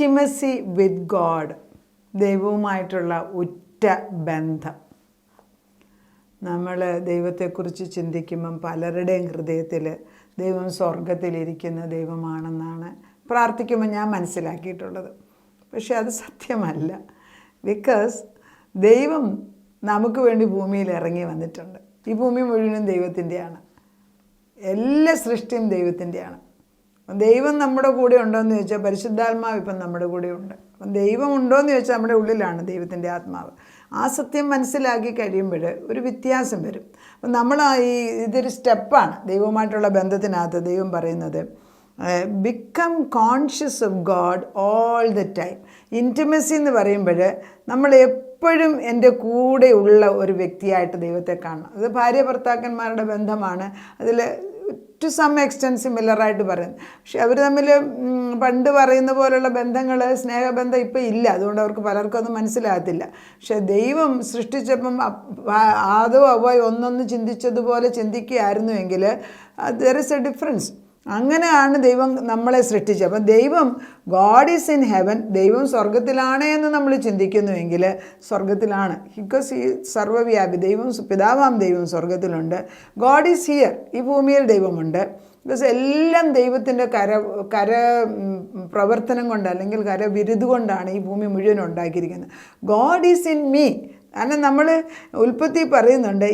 Intimacy with God, ദൈവവുമായിട്ടുള്ള ഉറ്റ ബന്ധം. നമ്മൾ ദൈവത്തെക്കുറിച്ച് ചിന്തിക്കുമ്പം പലരുടെയും ഹൃദയത്തിൽ ദൈവം സ്വർഗത്തിലിരിക്കുന്ന ദൈവമാണെന്നാണ് പ്രാർത്ഥിക്കുമ്പോൾ ഞാൻ മനസ്സിലാക്കിയിട്ടുള്ളത്. പക്ഷെ അത് സത്യമല്ല. ബിക്കോസ് ദൈവം നമുക്ക് വേണ്ടി ഭൂമിയിൽ ഇറങ്ങി വന്നിട്ടുണ്ട്. ഈ ഭൂമി മുഴുവനും ദൈവത്തിൻ്റെയാണ്, എല്ലാ സൃഷ്ടിയും ദൈവത്തിൻ്റെയാണ്. ദൈവം നമ്മുടെ കൂടെ ഉണ്ടോയെന്ന് ചോദിച്ചാൽ പരിശുദ്ധാത്മാവ് ഇപ്പം നമ്മുടെ കൂടെ ഉണ്ട്. അപ്പം ദൈവം ഉണ്ടോയെന്ന് ചോദിച്ചാൽ നമ്മുടെ ഉള്ളിലാണ് ദൈവത്തിൻ്റെ ആത്മാവ്. ആ സത്യം മനസ്സിലാക്കി കഴിയുമ്പോൾ ഒരു വ്യത്യാസം വരും. അപ്പം നമ്മൾ ഇതൊരു സ്റ്റെപ്പാണ് ദൈവവുമായിട്ടുള്ള ബന്ധത്തിനകത്ത് ദൈവം പറയുന്നത്, become conscious of God all the time. Intimacy എന്ന് പറയുമ്പോൾ നമ്മൾ എപ്പോഴും എൻ്റെ കൂടെ ഉള്ള ഒരു വ്യക്തിയായിട്ട് ദൈവത്തെ കാണണം. അത് ഭാര്യ ഭർത്താക്കന്മാരുടെ ബന്ധമാണ്. അതിൽ ടു സം എക്സ്റ്റെൻറ്റ് സിമിലറായിട്ട് പറയുന്നത്. പക്ഷെ അവർ തമ്മിൽ പണ്ട് പറയുന്ന പോലുള്ള ബന്ധങ്ങൾ, സ്നേഹബന്ധം ഇപ്പം ഇല്ല. അതുകൊണ്ട് അവർക്ക് പലർക്കും അത് മനസ്സിലാകത്തില്ല. പക്ഷെ ദൈവം സൃഷ്ടിച്ചപ്പം ആദവും ഹവ്വയും ഒന്നൊന്ന് ചിന്തിച്ചതുപോലെ ചിന്തിക്കുകയായിരുന്നുവെങ്കിൽ ദർ ഇസ് എ ഡിഫറൻസ്. അങ്ങനെയാണ് ദൈവം നമ്മളെ സൃഷ്ടിച്ചത്. അപ്പം ദൈവം ഗോഡ് ഈസ് ഇൻ ഹെവൻ, ദൈവം സ്വർഗത്തിലാണ് എന്ന് നമ്മൾ ചിന്തിക്കുന്നുവെങ്കിൽ സ്വർഗത്തിലാണ്. ബിക്കോസ് ഈ സർവ്വവ്യാപി ദൈവം, പിതാവാം ദൈവം സ്വർഗത്തിലുണ്ട്. ഗോഡ് ഈസ് ഹിയർ, ഈ ഭൂമിയിൽ ദൈവമുണ്ട്. ബിക്കോസ് എല്ലാം ദൈവത്തിൻ്റെ കര പ്രവർത്തനം കൊണ്ട്, അല്ലെങ്കിൽ കരവിരുത് കൊണ്ടാണ് ഈ ഭൂമി മുഴുവൻ ഉണ്ടാക്കിയിരിക്കുന്നത്. God is in me. കാരണം നമ്മൾ ഉൽപ്പത്തി പറയുന്നുണ്ട്,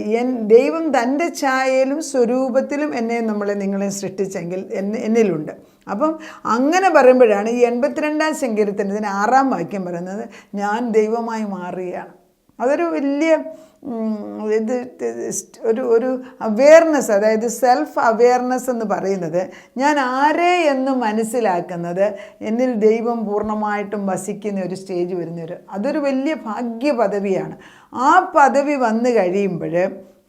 ദൈവം തൻ്റെ ഛായയിലും സ്വരൂപത്തിലും നിങ്ങളെ സൃഷ്ടിച്ചെങ്കിൽ എന്നിലുണ്ട്. അപ്പം അങ്ങനെ പറയുമ്പോഴാണ് ഈ 82-ാം സങ്കീർത്തനത്തിന് 6-ാം വാക്യം പറയുന്നത്, ഞാൻ ദൈവമായി മാറുകയാണ്. അതൊരു വലിയ ഒരു അവെയർനെസ്, അതായത് സെൽഫ് അവെയർനെസ് എന്ന് പറയുന്നത്, ഞാൻ ആരെ എന്ന് മനസ്സിലാക്കുന്നത്, എന്നിൽ ദൈവം പൂർണ്ണമായിട്ടും വസിക്കുന്ന ഒരു സ്റ്റേജ് അതൊരു വലിയ ഭാഗ്യ പദവിയാണ്. ആ പദവി വന്നു കഴിയുമ്പോൾ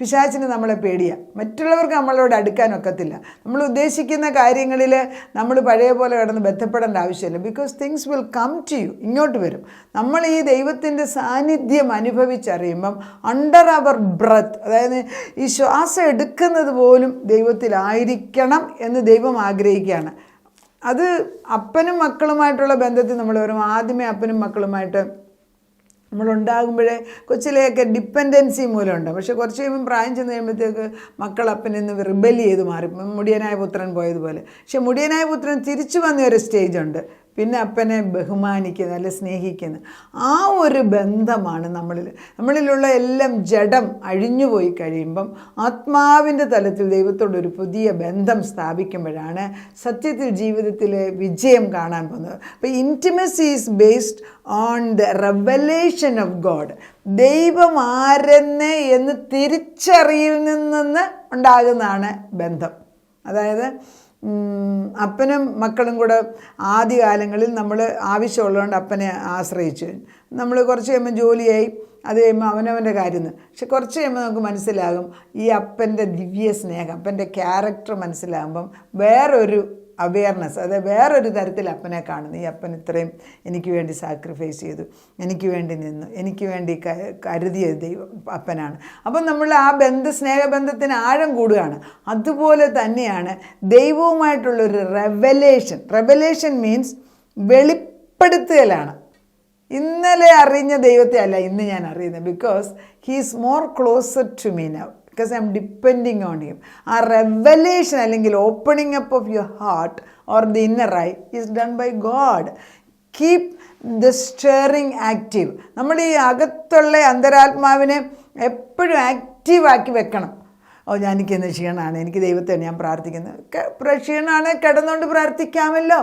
പിശാചിന് നമ്മളെ പേടിയാണ്. മറ്റുള്ളവർക്ക് നമ്മളോട് അടുക്കാനൊക്കത്തില്ല. നമ്മൾ ഉദ്ദേശിക്കുന്ന കാര്യങ്ങളിൽ നമ്മൾ പഴയ പോലെ കിടന്ന് ബന്ധപ്പെടേണ്ട ആവശ്യമില്ല. Because things will come to you, ഇങ്ങോട്ട് വരും. നമ്മൾ ഈ ദൈവത്തിൻ്റെ സാന്നിധ്യം അനുഭവിച്ചറിയുമ്പം അണ്ടർ അവർ ബ്രത്ത്, അതായത് ഈ ശ്വാസം എടുക്കുന്നത് പോലും ദൈവത്തിലായിരിക്കണം എന്ന് ദൈവം ആഗ്രഹിക്കുകയാണ്. അത് അപ്പനും മക്കളുമായിട്ടുള്ള ബന്ധത്തിൽ നമ്മൾ വരും. ആദ്യമേ അപ്പനും മക്കളുമായിട്ട് നമ്മളുണ്ടാകുമ്പോഴേ കൊച്ചിലെയൊക്കെ ഡിപ്പെൻഡൻസി മൂലം ഉണ്ടാകും. പക്ഷെ കുറച്ച് കഴിയുമ്പം പ്രായം ചെന്ന് കഴിയുമ്പോഴത്തേക്ക് മക്കൾ അപ്പനിൽ നിന്ന് റിബൽ ചെയ്ത് മാറി, മുടിയനായ പുത്രൻ പോയതുപോലെ. പക്ഷെ മുടിയനായ പുത്രൻ തിരിച്ചു വന്ന ഒരു സ്റ്റേജുണ്ട്, പിന്നെ അപ്പനെ ബഹുമാനിക്കുന്നത്, അല്ലെ സ്നേഹിക്കുന്നത്. ആ ഒരു ബന്ധമാണ് നമ്മളിലുള്ള എല്ലാം ജഡം അഴിഞ്ഞുപോയി കഴിയുമ്പം ആത്മാവിൻ്റെ തലത്തിൽ ദൈവത്തോടൊരു പുതിയ ബന്ധം സ്ഥാപിക്കുമ്പോഴാണ് സത്യത്തിൽ ജീവിതത്തിലെ വിജയം കാണാൻ പോകുന്നത്. അപ്പോൾ intimacy is based on the revelation of God. ദൈവം ആരെന്ന് എന്ന് തിരിച്ചറിയിൽ നിന്ന് ഉണ്ടാകുന്നതാണ് ബന്ധം. അതായത് അപ്പനും മക്കളും കൂടെ ആദ്യകാലങ്ങളിൽ നമ്മൾ ആവശ്യമുള്ളതുകൊണ്ട് അപ്പനെ ആശ്രയിച്ചു. നമ്മൾ കുറച്ച് കഴിയുമ്പോൾ ജോലിയായി, അത് കഴിയുമ്പോൾ അവനവൻ്റെ കാര്യം. പക്ഷെ കുറച്ച് കഴിയുമ്പോൾ നമുക്ക് മനസ്സിലാകും ഈ അപ്പൻ്റെ ദിവ്യ സ്നേഹം, അപ്പൻ്റെ ക്യാരക്ടർ മനസ്സിലാകുമ്പം വേറൊരു അവെയർനെസ്, അതായത് വേറൊരു തരത്തിൽ അപ്പനെ കാണുന്നു. ഈ അപ്പൻ ഇത്രയും എനിക്ക് വേണ്ടി സാക്രിഫൈസ് ചെയ്തു, എനിക്ക് വേണ്ടി നിന്നു, എനിക്ക് വേണ്ടി കരുതിയ ദൈവം അപ്പനാണ്. അപ്പം നമ്മൾ ആ സ്നേഹബന്ധത്തിന് ആഴം കൂടുകയാണ്. അതുപോലെ തന്നെയാണ് ദൈവവുമായിട്ടുള്ളൊരു റെവലേഷൻ മീൻസ് വെളിപ്പെടുത്തലാണ്. ഇന്നലെ അറിഞ്ഞ ദൈവത്തെ അല്ല ഇന്ന് ഞാൻ അറിയുന്നത്. Because he is more closer to me now, because I'm depending on him. ആ റെവലേഷൻ അല്ലെങ്കിൽ opening up of your heart or the inner eye is done by God. Keep the steering active. നമ്മൾ ഈ അകത്തുള്ള അന്തരാത്മാവിനെ എപ്പോഴും ആക്റ്റീവാക്കി വെക്കണം. എനിക്കിന്ന് ക്ഷീണമാണ്, എനിക്ക് ദൈവത്തെ ഞാൻ പ്രാർത്ഥിക്കുന്നത്. ക്ഷീണമാണ്, കിടന്നുകൊണ്ട് പ്രാർത്ഥിക്കാമല്ലോ.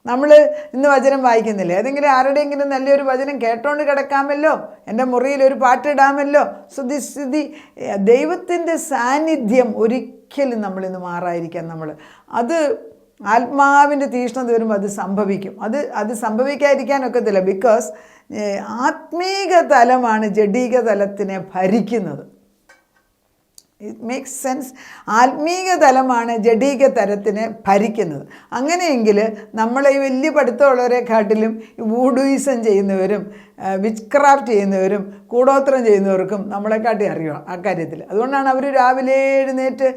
നമ്മൾ ഇന്ന് വചനം വായിക്കുന്നില്ലേ, ഏതെങ്കിലും ആരുടെയെങ്കിലും നല്ലൊരു വചനം കേട്ടോണ്ട് കിടക്കാമല്ലോ, എൻ്റെ മുറിയിൽ ഒരു പാട്ടിടാമല്ലോ. സ്തുതി ദൈവത്തിൻ്റെ സാന്നിധ്യം ഒരിക്കലും നമ്മളിന്ന് മാറാതിരിക്കാൻ അത് ആത്മാവിൻ്റെ തീഷ്ണത വരുമ്പോൾ അത് സംഭവിക്കും. അത് സംഭവിക്കാതിരിക്കാനൊക്കത്തില്ല. ബിക്കോസ് ആത്മീക തലമാണ് ജഡീക തലത്തിനെ ഭരിക്കുന്നത്. It makes sense. ആത്മീക തലമാണ് ജഡീക തലത്തിനെ ഭരിക്കുന്നത്. അങ്ങനെയെങ്കിൽ നമ്മളെ ഈ വലിയ പഠിത്തമുള്ളവരെക്കാട്ടിലും വൂഡുയിസം ചെയ്യുന്നവരും വിച്ച് ക്രാഫ്റ്റ് ചെയ്യുന്നവരും കൂടോത്രം ചെയ്യുന്നവർക്കും നമ്മളെക്കാട്ടി അറിയാം ആ കാര്യത്തിൽ. അതുകൊണ്ടാണ് അവർ രാവിലെ എഴുന്നേറ്റ്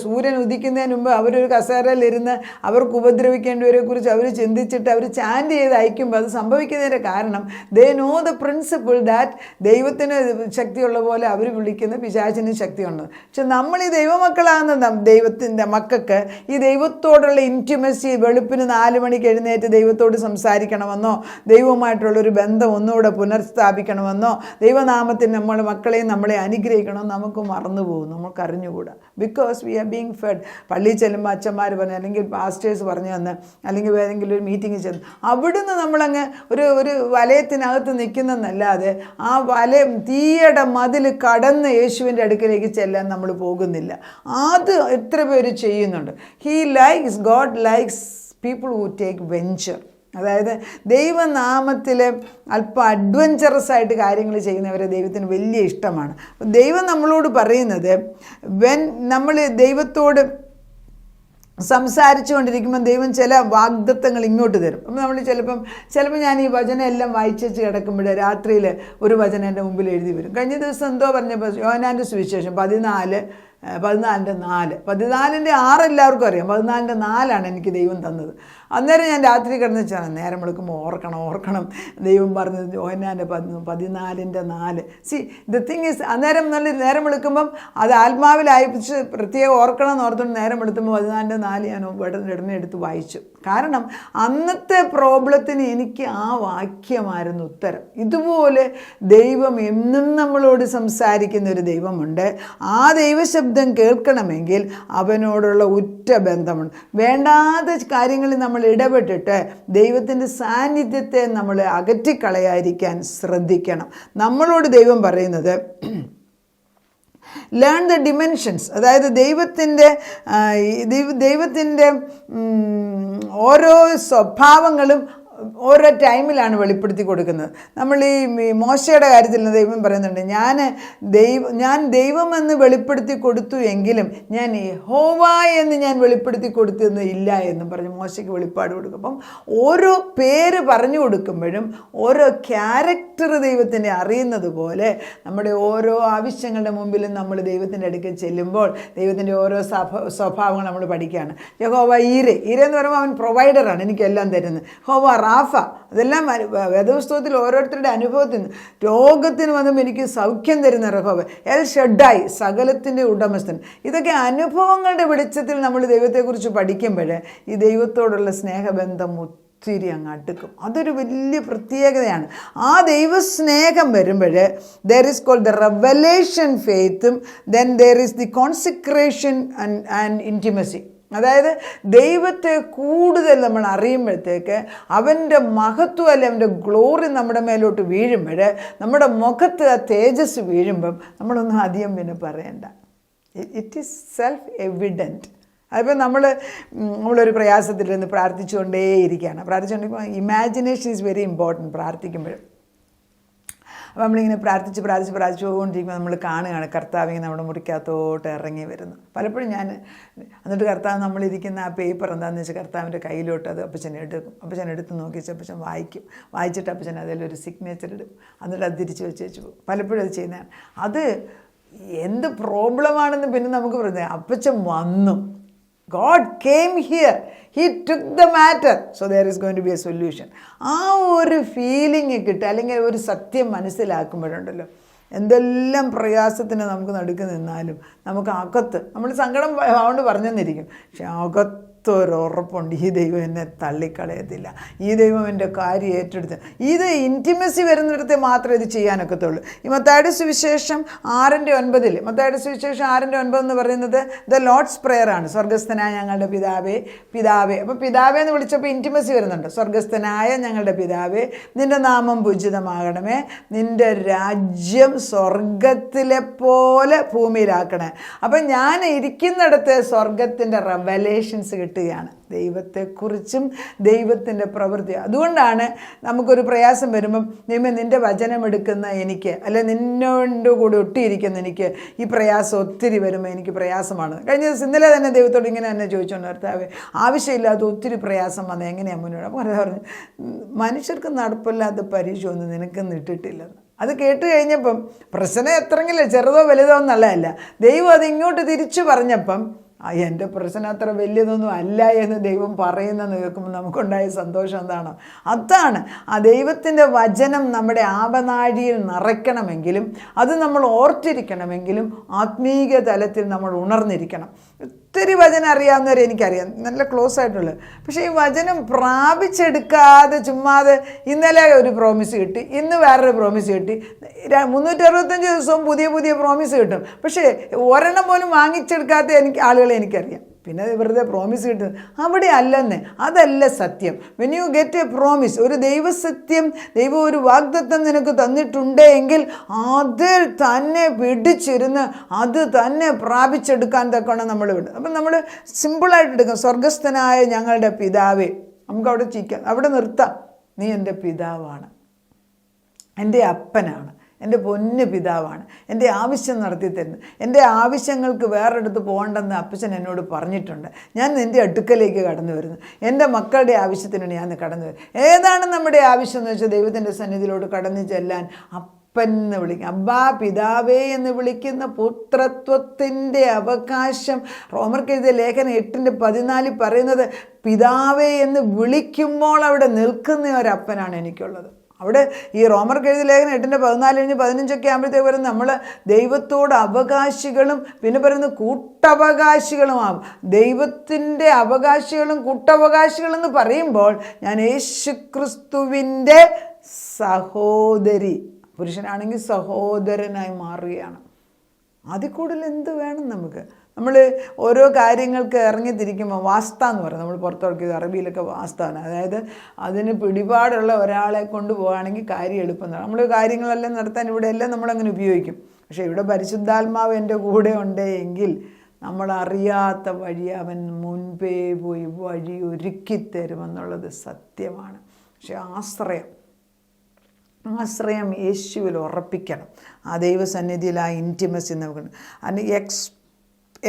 സൂര്യൻ ഉദിക്കുന്നതിന് മുമ്പ് അവരൊരു കസേരയിലിരുന്ന് അവർക്ക് ഉപദ്രവിക്കേണ്ടവരെക്കുറിച്ച് അവർ ചിന്തിച്ചിട്ട് അവർ ചാൻറ്റ് ചെയ്ത് അയക്കുമ്പോൾ അത് സംഭവിക്കുന്നതിൻ്റെ കാരണം they know the principle that ദൈവത്തിന് ശക്തിയുള്ള പോലെ അവർ വിളിക്കുന്ന പിശാചിന് ശക്തിയുണ്ട്. പക്ഷെ നമ്മൾ ഈ ദൈവമക്കളാകുന്ന ദൈവത്തിൻ്റെ മക്കൾക്ക് ഈ ദൈവത്തോടുള്ള ഇൻറ്റിമസി, വെളുപ്പിന് 4 മണിക്ക് എഴുന്നേറ്റ് ദൈവത്തോട് സംസാരിക്കണമെന്നോ ദൈവവുമായിട്ടുള്ളൊരു ബന്ധം ഒന്നുകൂടെ പുനഃസ്ഥാപിക്കണമെന്നോ ദൈവനാമത്തിൽ മക്കളെയും നമ്മളെ അനുഗ്രഹിക്കണമെന്ന് നമുക്ക് മറന്നുപോകും, നമുക്ക് അറിഞ്ഞുകൂടാ. Because we are being fed. പള്ളിയിൽ ചെല്ലുമ്പോൾ അച്ഛന്മാർ പറഞ്ഞു, അല്ലെങ്കിൽ പാസ്റ്റേഴ്സ് പറഞ്ഞു തന്ന്, അല്ലെങ്കിൽ ഏതെങ്കിലും ഒരു മീറ്റിങ്ങിൽ ചെന്ന് അവിടുന്ന് നമ്മളങ്ങ് ഒരു വലയത്തിനകത്ത് നിൽക്കുന്നതെന്നല്ലാതെ ആ തീയുടെ മതിൽ കടന്ന് യേശുവിൻ്റെ അടുക്കലേക്ക് ചെല്ലാൻ നമ്മൾ പോകുന്നില്ല. അത് എത്ര പേര് ചെയ്യുന്നുണ്ട്. God likes people who take venture. അതായത് ദൈവനാമത്തിൽ അല്പം അഡ്വഞ്ചറസ് ആയിട്ട് കാര്യങ്ങൾ ചെയ്യുന്നവരെ ദൈവത്തിന് വലിയ ഇഷ്ടമാണ്. ദൈവം നമ്മളോട് പറയുന്നത്, നമ്മൾ ദൈവത്തോട് സംസാരിച്ചു കൊണ്ടിരിക്കുമ്പം ദൈവം ചില വാഗ്ദത്തങ്ങൾ ഇങ്ങോട്ട് തരും. അപ്പം നമ്മൾ ചിലപ്പോൾ ഞാൻ ഈ വചനം എല്ലാം വായിച്ചു കിടക്കുമ്പോൾ രാത്രിയിൽ ഒരു വചനം എൻ്റെ മുമ്പിൽ എഴുതി വരും. കഴിഞ്ഞ ദിവസം എന്തോ പറഞ്ഞപ്പോൾ യോഹന്നാൻ്റെ സുവിശേഷം 14:4 14:6 എല്ലാവർക്കും അറിയാം. 14:4 എനിക്ക് ദൈവം തന്നത്. അന്നേരം ഞാൻ രാത്രി കിടന്ന് വെച്ചാൽ നേരം വിളിക്കുമ്പോൾ ഓർക്കണം ദൈവം പറഞ്ഞത് യോഹന്നാൻ്റെ 14:4. ദ തിങ് ഈസ്, അന്നേരം നല്ല നേരം വിളിക്കുമ്പം അത് ആത്മാവിൽ അയപ്പിച്ച് പ്രത്യേകം ഓർക്കണം എന്ന് ഓർത്തുകൊണ്ട് നേരം വിളിക്കുമ്പോൾ 14:4 ഞാൻ ഉടനെ എടുത്ത് വായിച്ചു. കാരണം അന്നത്തെ പ്രോബ്ലത്തിന് എനിക്ക് ആ വാക്യമായിരുന്നു ഉത്തരം. ഇതുപോലെ ദൈവം എന്നും നമ്മളോട് സംസാരിക്കുന്ന ഒരു ദൈവമുണ്ട്. ആ ദൈവശബ്ദം കേൾക്കണമെങ്കിൽ അവനോടുള്ള ഉറ്റ ബന്ധമുണ്ട്. വേണ്ടാത്ത കാര്യങ്ങളിൽ നമ്മൾ ഇടപെട്ടിട്ട് ദൈവത്തിൻ്റെ സാന്നിധ്യത്തെ നമ്മൾ അകറ്റിക്കളയാതിരിക്കാൻ ശ്രദ്ധിക്കണം. നമ്മളോട് ദൈവം പറയുന്നത് ലേൺ ദ ഡിമെൻഷൻസ്, അതായത് ദൈവത്തിൻ്റെ ഓരോ സ്വഭാവങ്ങളും ഓരോ ടൈമിലാണ് വെളിപ്പെടുത്തി കൊടുക്കുന്നത്. നമ്മൾ ഈ മോശയുടെ കാര്യത്തിൽ ദൈവം പറയുന്നുണ്ട്, ഞാൻ ദൈവമെന്ന് വെളിപ്പെടുത്തി കൊടുത്തു എങ്കിലും ഞാൻ യഹോവ എന്ന് ഞാൻ വെളിപ്പെടുത്തി കൊടുത്തെന്ന് ഇല്ല എന്നും പറഞ്ഞ് മോശയ്ക്ക് വെളിപ്പാട് കൊടുക്കും. അപ്പം ഓരോ പേര് പറഞ്ഞു കൊടുക്കുമ്പോഴും ഓരോ ക്യാരക്ടർ ദൈവത്തിൻ്റെ അറിയുന്നത് പോലെ നമ്മുടെ ഓരോ ആവശ്യങ്ങളുടെ മുമ്പിലും നമ്മൾ ദൈവത്തിൻ്റെ അടുക്കൽ ചെല്ലുമ്പോൾ ദൈവത്തിൻ്റെ ഓരോ സ്വഭാവങ്ങൾ നമ്മൾ പഠിക്കുകയാണ്. യഹോവ ഈരെ എന്ന് പറയുമ്പോൾ അവൻ പ്രൊവൈഡറാണ്, എനിക്കെല്ലാം തരുന്നത്. യഹോവ റാഫ, അതെല്ലാം വേദപുസ്തകത്തിൽ ഓരോരുത്തരുടെ അനുഭവത്തിൽ നിന്ന്. രോഗത്തിന് വന്നപ്പോൾ എനിക്ക് സൗഖ്യം തരുന്ന യഹോവ. എൽ ഷഡ്ഡായി, സകലത്തിൻ്റെ ഉടമസ്ഥൻ. ഇതൊക്കെ അനുഭവങ്ങളുടെ വെളിച്ചത്തിൽ നമ്മൾ ദൈവത്തെക്കുറിച്ച് പഠിക്കുമ്പോൾ ഈ ദൈവത്തോടുള്ള സ്നേഹബന്ധം ഒത്തിരി അങ്ങ് അടുക്കും. അതൊരു വലിയ പ്രത്യേകതയാണ്. ആ ദൈവസ്നേഹം വരുമ്പോൾ there is called the revelation ഫെയ്ത്തും then there is the consecration and intimacy. അതായത് ദൈവത്തെ കൂടുതൽ നമ്മൾ അറിയുമ്പോഴത്തേക്ക് അവൻ്റെ മഹത്വം അല്ലെ അവൻ്റെ ഗ്ലോറി നമ്മുടെ മേലോട്ട് വീഴുമ്പോൾ, നമ്മുടെ മുഖത്ത് ആ തേജസ് വീഴുമ്പം നമ്മളൊന്നും അധികം പിന്നെ പറയണ്ട. It is self evident. അതിപ്പോൾ നമ്മളൊരു പ്രയാസത്തിൽ നിന്ന് പ്രാർത്ഥിച്ചുകൊണ്ടേയിരിക്കുകയാണ്. ഇമാജിനേഷൻ ഈസ് വെരി ഇമ്പോർട്ടൻറ്റ് പ്രാർത്ഥിക്കുമ്പോൾ. അപ്പോൾ നമ്മളിങ്ങനെ പ്രാർത്ഥിച്ച് പോകൊണ്ടിരിക്കുമ്പോൾ നമ്മൾ കാണുകയാണ് കർത്താവിങ്ങനെ നമ്മുടെ മുറിക്കകത്തോട്ട് ഇറങ്ങി വരുന്നു. പലപ്പോഴും എന്നിട്ട് കർത്താവ് നമ്മളിരിക്കുന്ന ആ പേപ്പർ എന്താണെന്ന് വെച്ചാൽ കർത്താവിൻ്റെ കയ്യിലോട്ട് അത് അപ്പച്ചൻ എടുക്കും. അപ്പച്ചൻ എടുത്ത് നോക്കിച്ച് അപ്പച്ചൻ വായിച്ചിട്ട് അപ്പച്ചൻ അതിലൊരു സിഗ്നേച്ചർ ഇടും. എന്നിട്ട് അത് തിരിച്ച് വെച്ച് പോകും. പലപ്പോഴും അത് ചെയ്യുന്നതാണ്. അത് എന്ത് പ്രോബ്ലമാണെന്ന് പിന്നെ നമുക്ക് പറയാം. അപ്പച്ചൻ വന്നു, God came here, he took the matter, so there is going to be a solution. ആ ഒരു ഫീലിംഗ് കിട്ടുക, അല്ലെങ്കിൽ ഒരു സത്യം മനസ്സിലാക്കുമ്പോഴുണ്ടല്ലോ, എന്തെല്ലാം പ്രയാസത്തിന് നമുക്ക് നടുക്ക് നിന്നാലും നമുക്ക് അകത്ത് നമ്മൾ സങ്കടം അതുകൊണ്ട് പറഞ്ഞെന്നിരിക്കും, പക്ഷെ അകത്തൊരുറപ്പുണ്ട്, ഈ ദൈവം എന്നെ തള്ളിക്കളയത്തില്ല, ഈ ദൈവം എൻ്റെ കാര്യം ഏറ്റെടുത്ത്. ഇത് ഇൻറ്റിമസി വരുന്നിടത്തെ മാത്രമേ ഇത് ചെയ്യാനൊക്കത്തുള്ളൂ. ഈ മത്തായിയുടെ സുവിശേഷം 6:9 മത്തായിയുടെ സുവിശേഷം 6:9 എന്ന് പറയുന്നത് ദ ലോർഡ്സ് പ്രെയർ ആണ്. സ്വർഗസ്ഥനായ ഞങ്ങളുടെ പിതാവേ. അപ്പോൾ പിതാവേ എന്ന് വിളിച്ചപ്പോൾ ഇൻറ്റിമസി വരുന്നുണ്ട്. സ്വർഗസ്ഥനായ ഞങ്ങളുടെ പിതാവേ, നിൻ്റെ നാമം പൂജിതമാകണമേ, നിൻ്റെ രാജ്യം സ്വർഗത്തിലെ പോലെ ഭൂമിയിലാക്കണേ. അപ്പം ഞാൻ ഇരിക്കുന്നിടത്ത് സ്വർഗത്തിൻ്റെ റെവലേഷൻസ് കിട്ടുകയാണ്. ദൈവത്തെക്കുറിച്ചും ദൈവത്തിൻ്റെ പ്രവൃത്തി. അതുകൊണ്ടാണ് നമുക്കൊരു പ്രയാസം വരുമ്പം ദൈവമേ നിൻ്റെ വചനം എടുക്കുന്ന എനിക്ക്, അല്ലെ നിന്നോട് കൂടെ ഒട്ടിയിരിക്കുന്ന എനിക്ക് ഈ പ്രയാസം ഒത്തിരി വരുമ്പോൾ എനിക്ക് പ്രയാസമാണ്. കഴിഞ്ഞ ദിവസം ഇന്നലെ തന്നെ ദൈവത്തോട് ഇങ്ങനെ തന്നെ ചോദിച്ചുകൊണ്ട് കർത്താവേ ആവശ്യമില്ലാത്ത ഒത്തിരി പ്രയാസം വന്നത് എങ്ങനെയാണ് മുന്നോട്ട്. അപ്പോൾ പറഞ്ഞു മനുഷ്യർക്ക് നടപ്പില്ലാത്ത പരീക്ഷ ഒന്നും നിനക്കൊന്നും ഇട്ടിട്ടില്ലെന്ന്. അത് കേട്ട് കഴിഞ്ഞപ്പം പ്രശ്നം എത്രയെങ്കിലും ചെറുതോ വലുതോ എന്നുള്ളതല്ല, ദൈവം അത് ഇങ്ങോട്ട് തിരിച്ചു പറഞ്ഞപ്പം എൻ്റെ പ്രശ്നം അത്ര വലിയതൊന്നും അല്ല എന്ന് ദൈവം പറയുന്നത് കേൾക്കുമ്പോൾ നമുക്കുണ്ടായ സന്തോഷം എന്താണ്? അതാണ് ആ ദൈവത്തിൻ്റെ വചനം നമ്മുടെ ആവനാഴിയിൽ നിറയ്ക്കണമെങ്കിലും അത് നമ്മൾ ഓർത്തിരിക്കണമെങ്കിലും ആത്മീയ തലത്തിൽ നമ്മൾ ഉണർന്നിരിക്കണം. ഒത്തിരി വചനം അറിയാവുന്നവരെ എനിക്കറിയാം, നല്ല ക്ലോസ് ആയിട്ടുള്ളത്. പക്ഷേ ഈ വചനം പ്രാപിച്ചെടുക്കാതെ ചുമ്മാതെ ഇന്നലെ ഒരു പ്രോമിസ് കിട്ടി, ഇന്ന് വേറൊരു പ്രോമിസ് കിട്ടി, 365 ദിവസവും പുതിയ പുതിയ പ്രോമിസ് കിട്ടും. പക്ഷേ ഒരെണ്ണം പോലും വാങ്ങിച്ചെടുക്കാത്ത ആളുകളെ എനിക്കറിയാം. പിന്നെ വെറുതെ പ്രോമിസ് കിട്ടുന്നത് അവിടെ അല്ലെന്ന്. അതല്ല സത്യം. When you get A promise, ഒരു ദൈവസത്യം, ദൈവം ഒരു വാഗ്ദത്തം നിനക്ക് തന്നിട്ടുണ്ടെങ്കിൽ അതിൽ തന്നെ പിടിച്ചിരുന്ന് അത് തന്നെ പ്രാപിച്ചെടുക്കാൻ തക്കണം നമ്മൾ വിടും. അപ്പം നമ്മൾ സിമ്പിളായിട്ട് എടുക്കാം. സ്വർഗസ്ഥനായ ഞങ്ങളുടെ പിതാവേ, നമുക്ക് അവിടെ ചിക്കാം, അവിടെ നിർത്താം. നീ എൻ്റെ പിതാവാണ്, എൻ്റെ അപ്പനാണ്, എൻ്റെ പൊന്നു പിതാവാണ്, എൻ്റെ ആവശ്യം നടത്തി തരുന്നത്. എൻ്റെ ആവശ്യങ്ങൾക്ക് വേറെടുത്ത് പോകണ്ടെന്ന് അപ്പച്ചൻ എന്നോട് പറഞ്ഞിട്ടുണ്ട്. ഞാൻ നിൻ്റെ അടുക്കലേക്ക് കടന്നു വരുന്നു. എൻ്റെ മക്കളുടെ ആവശ്യത്തിനാണ് ഞാൻ കടന്നു വരുന്നത്. ഏതാണ് നമ്മുടെ ആവശ്യം എന്ന് വെച്ചാൽ ദൈവത്തിൻ്റെ സന്നിധിയിലോട്ട് കടന്നു ചെല്ലാൻ അപ്പൻ എന്ന് വിളിക്കും. അബ്ബാ പിതാവേ എന്ന് വിളിക്കുന്ന പുത്രത്വത്തിൻ്റെ അവകാശം റോമർക്ക് എഴുതിയ ലേഖനം 8:14 പറയുന്നത് പിതാവേ എന്ന് വിളിക്കുമ്പോൾ അവിടെ നിൽക്കുന്ന ഒരപ്പനാണ് എനിക്കുള്ളത്. അവിടെ ഈ റോമർക്ക് എഴുതിയ ലേഖനം 8:14-15 ആകുമ്പോഴത്തേക്ക് പറയുന്നത് നമ്മൾ ദൈവത്തോട് അവകാശികളും പിന്നെ പറയുന്നത് കൂട്ടവകാശികളുമാകും. ദൈവത്തിൻ്റെ അവകാശികളും കൂട്ടവകാശികളും എന്ന് പറയുമ്പോൾ ഞാൻ യേശുക്രിസ്തുവിൻ്റെ സഹോദരി, പുരുഷനാണെങ്കിൽ സഹോദരനായി മാറുകയാണ്. അതിൽ കൂടുതൽ എന്ത് വേണം നമുക്ക്? നമ്മൾ ഓരോ കാര്യങ്ങൾക്ക് ഇറങ്ങിത്തിരിക്കുമ്പോൾ വാസ്ത എന്ന് പറയും, നമ്മൾ പുറത്തിറക്കിയത് അറബിയിലൊക്കെ വാസ്താണ്. അതായത് അതിന് പിടിപാടുള്ള ഒരാളെ കൊണ്ടുപോവുകയാണെങ്കിൽ കാര്യം എളുപ്പം. നമ്മൾ കാര്യങ്ങളെല്ലാം നടത്താൻ ഇവിടെ എല്ലാം നമ്മളങ്ങനെ ഉപയോഗിക്കും. പക്ഷേ ഇവിടെ പരിശുദ്ധാത്മാവ് എൻ്റെ കൂടെ ഉണ്ടെങ്കിൽ നമ്മളറിയാത്ത വഴി അവൻ മുൻപേ പോയി വഴി ഒരുക്കിത്തരുമെന്നുള്ളത് സത്യമാണ്. പക്ഷേ ആശ്രയം യേശുവിൽ ഉറപ്പിക്കണം. ആ ദൈവസന്നിധിയിൽ ആ ഇൻറ്റിമസി നമുക്ക്. And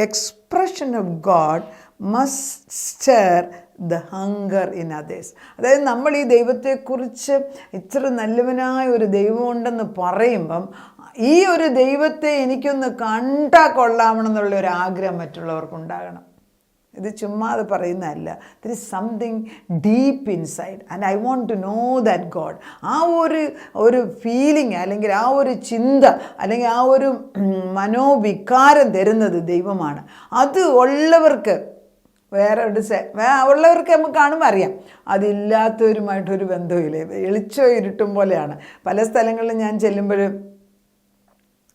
expression of God must stir the hunger in others. അതായത് നമ്മൾ ഈ ദൈവത്തെക്കുറിച്ച് ഇത്ര നല്ലവനായ ഒരു ദൈവമുണ്ടെന്ന് പറയുമ്പം ഈ ഒരു ദൈവത്തെ എനിക്കൊന്ന് കണ്ടാൽ കൊള്ളാമെന്നുള്ള ഒരു ആഗ്രഹം മറ്റുള്ളവർക്കുണ്ടാകണം. ഇത് ചുമ്മാതെ പറയുന്നതല്ല. There is something deep inside and I want to know that God. ആ ഒരു ഫീലിംഗ് അല്ലെങ്കിൽ ആ ഒരു ചിന്ത അല്ലെങ്കിൽ ആ ഒരു മനോവികാരം തരുന്നത് ദൈവമാണ്. അത് ഉള്ളവർക്ക് ഉള്ളവർക്ക് നമുക്ക് കാണുമ്പോൾ അറിയാം. അതില്ലാത്തവരുമായിട്ടൊരു ബന്ധമില്ലേ. എളിച്ചോ ഇരുട്ടും പോലെയാണ്. പല സ്ഥലങ്ങളിലും ഞാൻ ചെല്ലുമ്പോൾ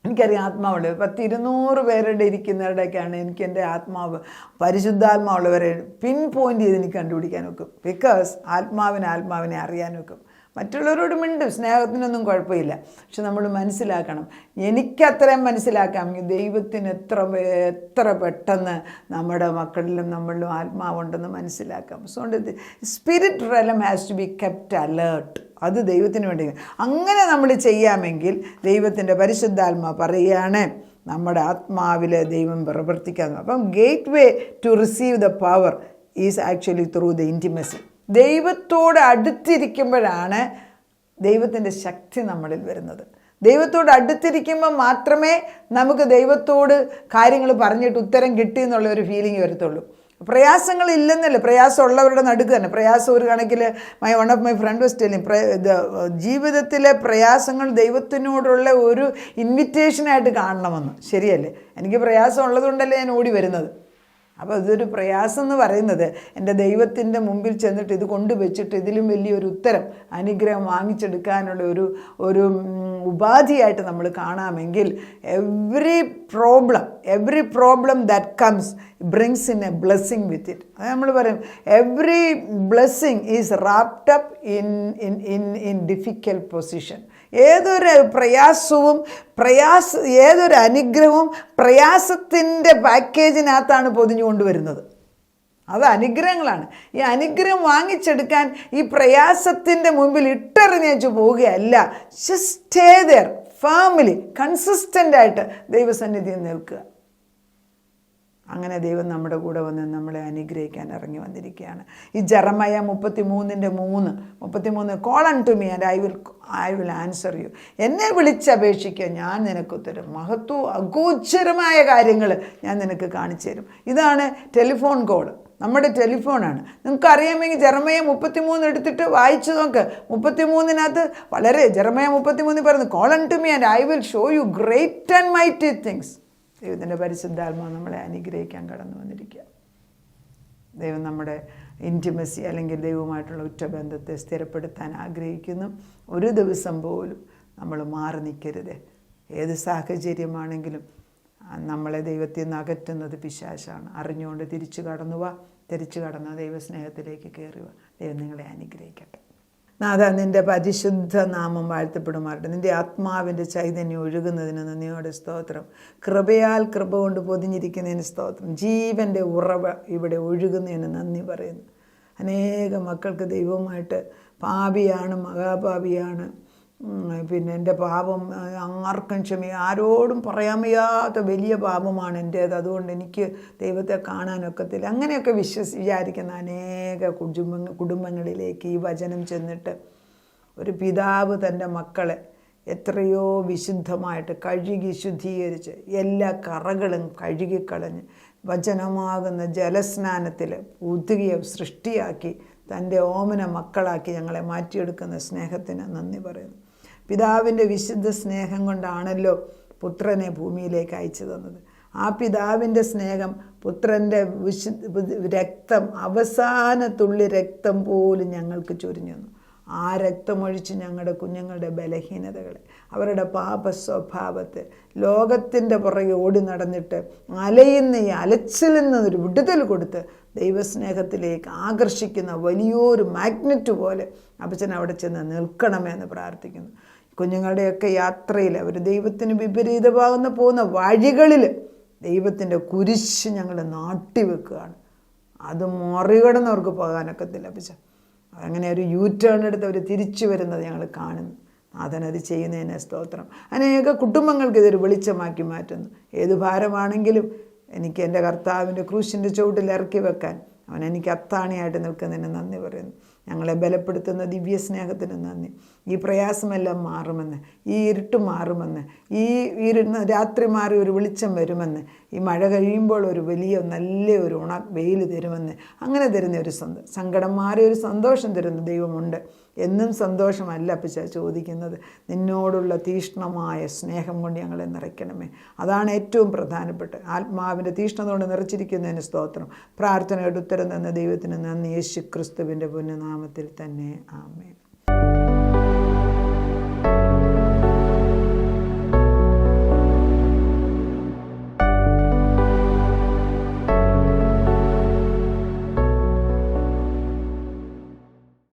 എനിക്കറിയാം ആത്മാവുണ്ട്. 100-200 പേരുടെ ഇരിക്കുന്നവരുടെയൊക്കെയാണ് എനിക്ക് എൻ്റെ ആത്മാവ് പരിശുദ്ധാത്മാവുള്ളവരെ പിൻ പോയിൻ്റ് ചെയ്ത് എനിക്ക് കണ്ടുപിടിക്കാൻ നോക്കും. ബിക്കോസ് ആത്മാവിനെ അറിയാൻ നോക്കും. മറ്റുള്ളവരോട് മിണ്ടും, സ്നേഹത്തിനൊന്നും കുഴപ്പമില്ല. പക്ഷെ നമ്മൾ മനസ്സിലാക്കണം, എനിക്കത്രയും മനസ്സിലാക്കാമെങ്കിൽ ദൈവത്തിന് എത്ര പെട്ടെന്ന് നമ്മുടെ മക്കളിലും നമ്മളിലും ആത്മാവുണ്ടെന്ന് മനസ്സിലാക്കാം. അതുകൊണ്ട് spirit realm has to be kept alert. അത് ദൈവത്തിന് വേണ്ടി. അങ്ങനെ നമ്മൾ ചെയ്യാമെങ്കിൽ ദൈവത്തിൻ്റെ പരിശുദ്ധാത്മാ പറയുകയാണ് നമ്മുടെ ആത്മാവിൽ ദൈവം പ്രവർത്തിക്കാൻ. അപ്പം gateway to receive the power is actually through the intimacy. ദൈവത്തോട് അടുത്തിരിക്കുമ്പോഴാണ് ദൈവത്തിൻ്റെ ശക്തി നമ്മളിൽ വരുന്നത്. ദൈവത്തോട് അടുത്തിരിക്കുമ്പോൾ മാത്രമേ നമുക്ക് ദൈവത്തോട് കാര്യങ്ങൾ പറഞ്ഞിട്ട് ഉത്തരം കിട്ടി എന്നുള്ള ഒരു ഫീലിംഗ് വരത്തുള്ളൂ. പ്രയാസങ്ങളില്ലെന്നല്ല, പ്രയാസമുള്ളവരുടെ നടുക്ക് തന്നെ. പ്രയാസം ഒരു കണക്കിൽ one of my friend was telling, ജീവിതത്തിലെ പ്രയാസങ്ങൾ ദൈവത്തിനോടുള്ള ഒരു ഇൻവിറ്റേഷനായിട്ട് കാണണമെന്ന്. ശരിയല്ലേ? എനിക്ക് പ്രയാസം ഉള്ളതുകൊണ്ടല്ലേ ഞാൻ ഓടി വരുന്നത്. അപ്പോൾ ഇതൊരു പ്രയാസം എന്ന് പറയുന്നത് എൻ്റെ ദൈവത്തിൻ്റെ മുമ്പിൽ ചെന്നിട്ട് ഇത് കൊണ്ടുവച്ചിട്ട് ഇതിലും വലിയൊരു ഉത്തരം അനുഗ്രഹം വാങ്ങിച്ചെടുക്കാനുള്ള ഒരു ഉപാധിയായിട്ട് നമ്മൾ കാണാമെങ്കിൽ every problem that comes brings in a blessing with it. അത് നമ്മൾ പറയും every blessing is wrapped up in difficult position. ഏതൊരു പ്രയാസവും ഏതൊരു അനുഗ്രഹവും പ്രയാസത്തിൻ്റെ പാക്കേജിനകത്താണ് പൊതിഞ്ഞു കൊണ്ടുവരുന്നത്. അത് അനുഗ്രഹങ്ങളാണ്. ഈ അനുഗ്രഹം വാങ്ങിച്ചെടുക്കാൻ ഈ പ്രയാസത്തിൻ്റെ മുമ്പിൽ ഇട്ടെറിഞ്ഞേച്ച് പോവുകയല്ല. ജസ്റ്റ് സ്റ്റേ ദെയർ ഫാമിലി കൺസിസ്റ്റൻ്റായിട്ട് ദൈവസന്നിധിയിൽ നിൽക്കുക. അങ്ങനെ ദൈവം നമ്മുടെ കൂടെ വന്ന് നമ്മളെ അനുഗ്രഹിക്കാൻ ഇറങ്ങി വന്നിരിക്കുകയാണ്. ഈ Jeremiah 33:3 call unto me and I will answer you. എന്നെ വിളിച്ചപേക്ഷിക്കുക, ഞാൻ നിനക്ക് ഉത്തരം. അഗോചരമായ കാര്യങ്ങൾ ഞാൻ നിനക്ക് കാണിച്ചു തരും. ഇതാണ് ടെലിഫോൺ കോൾ, നമ്മുടെ ടെലിഫോണാണ്. നിങ്ങൾക്ക് അറിയാമെങ്കിൽ ജെറമയ 33 എടുത്തിട്ട് വായിച്ചു നോക്ക്. 33 വളരെ ജെറമയ 33 പറയുന്നത് call unto me and I will show you great and mighty things. ദൈവത്തിൻ്റെ പരിശുദ്ധാത്മാവ് നമ്മളെ അനുഗ്രഹിക്കാൻ കടന്നു വന്നിരിക്കുക. ദൈവം നമ്മുടെ ഇൻറ്റിമസി അല്ലെങ്കിൽ ദൈവവുമായിട്ടുള്ള ഉറ്റബന്ധത്തെ സ്ഥിരപ്പെടുത്താൻ ആഗ്രഹിക്കുന്നു. ഒരു ദിവസം പോലും നമ്മൾ മാറി നിൽക്കരുത്. ഏത് സാഹചര്യമാണെങ്കിലും നമ്മളെ ദൈവത്തിൽ നിന്ന് അകറ്റുന്നത് പിശാചാണ്. അറിഞ്ഞുകൊണ്ട് തിരിച്ചു കടന്ന ദൈവസ്നേഹത്തിലേക്ക് കയറുക. ദൈവം നിങ്ങളെ അനുഗ്രഹിക്കട്ടെ. നാഥ, നിൻ്റെ പരിശുദ്ധ നാമം വാഴ്ത്തപ്പെടുമാറട്ടെ. നിൻ്റെ ആത്മാവിൻ്റെ ചൈതന്യം ഒഴുകുന്നതിന് നന്ദിയോടെ സ്തോത്രം. കൃപയാൽ കൃപ കൊണ്ട് പൊതിഞ്ഞിരിക്കുന്നതിന് സ്തോത്രം. ജീവൻ്റെ ഉറവ ഇവിടെ ഒഴുകുന്നതിന് നന്ദി പറയുന്നു. അനേക മക്കൾക്ക് ദൈവമായിട്ട് പാപിയാണ്, മഹാപാപിയാണ്, പിന്നെ എൻ്റെ പാപം ആർക്കും ആരോടും പറയാൻ വയ്യാത്ത വലിയ പാപമാണ് എൻ്റേത്, അതുകൊണ്ട് എനിക്ക് ദൈവത്തെ കാണാനൊക്കത്തില്ല, അങ്ങനെയൊക്കെ വിചാരിക്കുന്ന അനേക കുടുംബങ്ങളിലേക്ക് ഈ വചനം ചെന്നിട്ട് ഒരു പിതാവ് തൻ്റെ മക്കളെ എത്രയോ വിശുദ്ധമായിട്ട് കഴുകി ശുദ്ധീകരിച്ച് എല്ലാ കറകളും കഴുകിക്കളഞ്ഞ് വചനമാകുന്ന ജലസ്നാനത്തിൽ പുതിയ സൃഷ്ടിയാക്കി തൻ്റെ ഓമന മക്കളാക്കി ഞങ്ങളെ മാറ്റിയെടുക്കുന്ന സ്നേഹത്തിന് നന്ദി പറയുന്നു. പിതാവിൻ്റെ വിശുദ്ധ സ്നേഹം കൊണ്ടാണല്ലോ പുത്രനെ ഭൂമിയിലേക്ക് അയച്ചു തന്നത്. ആ പിതാവിൻ്റെ സ്നേഹം പുത്രൻ്റെ രക്തം, അവസാന തുള്ളി രക്തം പോലും ഞങ്ങൾക്ക് ചൊരിഞ്ഞു തന്നു. ആ രക്തമൊഴിച്ച് ഞങ്ങളുടെ കുഞ്ഞുങ്ങളുടെ ബലഹീനതകളെ, അവരുടെ പാപ സ്വഭാവത്തെ, ലോകത്തിൻ്റെ പുറകെ ഓടി നടന്നിട്ട് അലയുന്ന ഈ അലച്ചിൽ നിന്നൊരു വിടുതൽ കൊടുത്ത് ദൈവസ്നേഹത്തിലേക്ക് ആകർഷിക്കുന്ന വലിയൊരു മാഗ്നറ്റ് പോലെ അപ്പച്ചൻ അവിടെ ചെന്ന് നിൽക്കണമെന്ന് പ്രാർത്ഥിക്കുന്നു. കുഞ്ഞുങ്ങളുടെയൊക്കെ യാത്രയിൽ അവർ ദൈവത്തിന് വിപരീതമാകുന്ന പോകുന്ന വഴികളിൽ ദൈവത്തിൻ്റെ കുരിശ് ഞങ്ങൾ നാട്ടിവെക്കുകയാണ്. അത് മറികടന്നവർക്ക് പോകാനൊക്കത്തില്ല അപ്പച്ചൻ. അങ്ങനെ ഒരു യു-ടേൺ എടുത്ത് അവർ തിരിച്ചു വരുന്നത് ഞങ്ങൾ കാണുന്നു. നാഥനത് ചെയ്യുന്നതിനെ സ്തോത്രം. അനേക കുടുംബങ്ങൾക്ക് ഇതൊരു വെളിച്ചമാക്കി മാറ്റുന്നു. ഏത് ഭാരമാണെങ്കിലും എനിക്ക് എൻ്റെ കർത്താവിൻ്റെ ക്രൂശിൻ്റെ ചുവട്ടിൽ ഇറക്കി വെക്കാൻ അവൻ എനിക്ക് അത്താണിയായിട്ട് നിൽക്കുന്നതിന് നന്ദി പറയുന്നു. ഞങ്ങളെ ബലപ്പെടുത്തുന്ന ദിവ്യ സ്നേഹത്തിന് നന്ദി. ഈ പ്രയാസമെല്ലാം മാറുമെന്ന്, ഈ ഇരുട്ട് മാറുമെന്ന്, ഈ രാത്രി മാറി ഒരു വെളിച്ചം വരുമെന്ന്, ഈ മഴ കഴിയുമ്പോൾ ഒരു വലിയ നല്ലൊരു വെയിൽ തരുമെന്ന്, അങ്ങനെ തരുന്ന ഒരു സങ്കടം മാറി ഒരു സന്തോഷം തരുന്ന ദൈവമുണ്ട്. എന്നും സന്തോഷമല്ല അപ്പച്ച ചോദിക്കുന്നത്, നിന്നോടുള്ള തീഷ്ണമായ സ്നേഹം കൊണ്ട് ഞങ്ങളെ നിറയ്ക്കണമേ. അതാണ് ഏറ്റവും പ്രധാനപ്പെട്ട. ആത്മാവിൻ്റെ തീഷ്ണത കൊണ്ട് നിറച്ചിരിക്കുന്നതിന് സ്തോത്രം. പ്രാർത്ഥനയുടെ ഉത്തരം തന്ന ദൈവത്തിന് നന്ദി. യേശു ക്രിസ്തുവിൻ്റെ പുണ്യനാമത്തിൽ തന്നെ ആമേൻ.